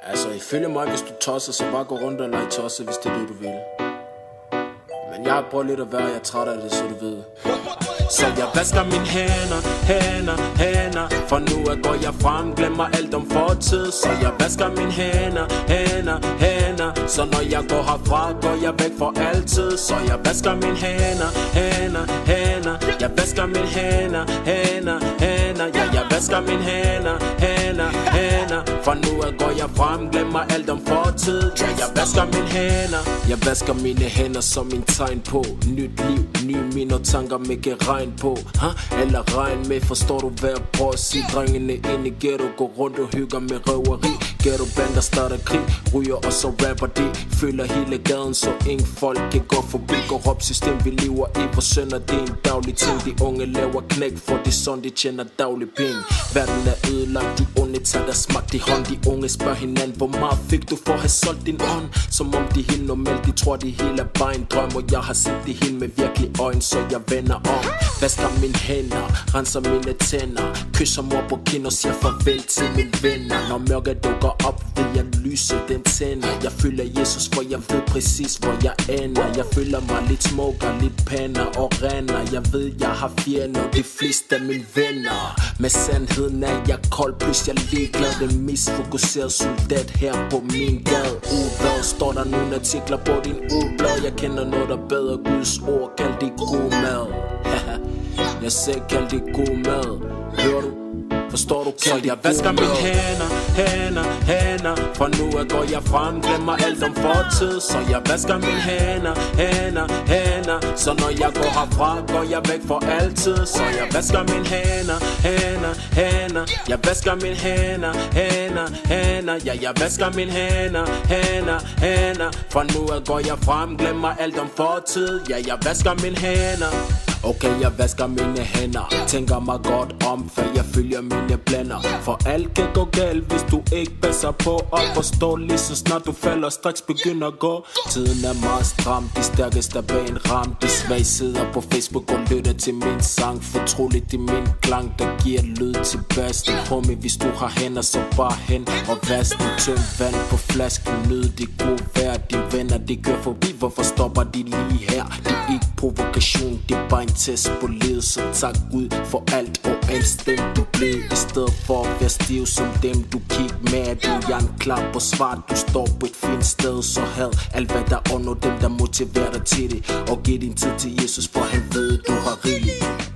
Altså, ifølge mig, hvis du tosser, så bare gå rundt og lege tosser, hvis det er det, du vil. Men jeg prøver lidt at være, jeg er træt af det, så du ved. Så jeg vasker mine hænder, for nu går jeg frem, glemmer alt om fortid. Så jeg vasker mine hænder, så når jeg går herfra, går jeg væk for altid. Så jeg vasker mine hænder, jeg vasker mine hænder, ja, jeg vasker mine hænder, for nu går jeg frem, glemmer alt om fortid. Ja, jeg vasker mine hænder, jeg vasker mine hænder som en tegn på nyt liv, nye mine tanker med ikke regn på, eller regn med, forstår du hvad jeg prøver at sige? Drengene ind i ghetto, går rundt og hygger med røveri. Ghetto bander starter krig, ryger og så rapper de. Føler hele gaden, så ingen folk kan gå forbi. Korrupt system vi lever i, hvor sønder det er en daglig ting. De unge laver knæk, for det er sådan de tjener daglig penge. Verden er ødelagt, de onde tager deres magt i hånd. De unge spørger hinanden, hvor meget fik du for at have solgt din ånd? Som om de helt normalt, de tror de hele er bare en drøm. Og jeg har set det hele med virkelig øjne, så jeg vender om. Vasker mine hænder, renser mine tænder, kysser mor på kind og siger farvel til mine venner. Når mørket dukker op, vil jeg lyse den tænder. Jeg føler Jesus, for jeg ved præcis hvor jeg ender. Jeg føler mig lidt smukker, lidt pæner og renner. Jeg ved jeg har fjender, de fleste af mine venner. Med sandheden er jeg kold, plus jeg ligeglad. Den misfokuserede soldat her på min gade. Hvad står der nogle artikler på din ugeblad? Jeg kender noget der bedre, Guds ord, kald det god mad. Jeg selv kald det god mad. Hører du? Forstår du? Så jeg vasker mine hænder, for nu går jeg frem, glemmer alt om fortid. Så jeg vasker mine hænder, så når jeg går herfra, går jeg væk for altid. Så jeg vasker mine hænder, jeg vasker mine hænder, ja, jeg vasker mine hænder, for nu går jeg frem, glemmer alt om fortid. Ja, jeg vasker mine hænder. Okay, jeg vasker mine hænder, tænker mig godt om, før jeg følger mine blænder. For alt kan gå galt, hvis du ikke passer på op og stå lige så snart du falder, straks begynder at gå. Tiden er meget stram, de stærkeste er bag en ram. De svage sidder på Facebook og lytter til min sang. Fortroligt i min klang, der giver lyd til bassen. Homie, hvis du har hænder, så bare hen og vask den. Tøm vand på flasken, nyd det gode vejr. Dine venner, de kører forbi, hvorfor stopper de lige her? Det er ikke provokation, det er bare en test på livet. Så tak Gud for alt og alt dem du blev. I stedet for at være stiv som dem du kig med. Du er en klar på svar, du står på et fint sted. Så had alt hvad der under dem der motiverer dig til det. Og giv din tid til Jesus, for han ved du har rigeligt.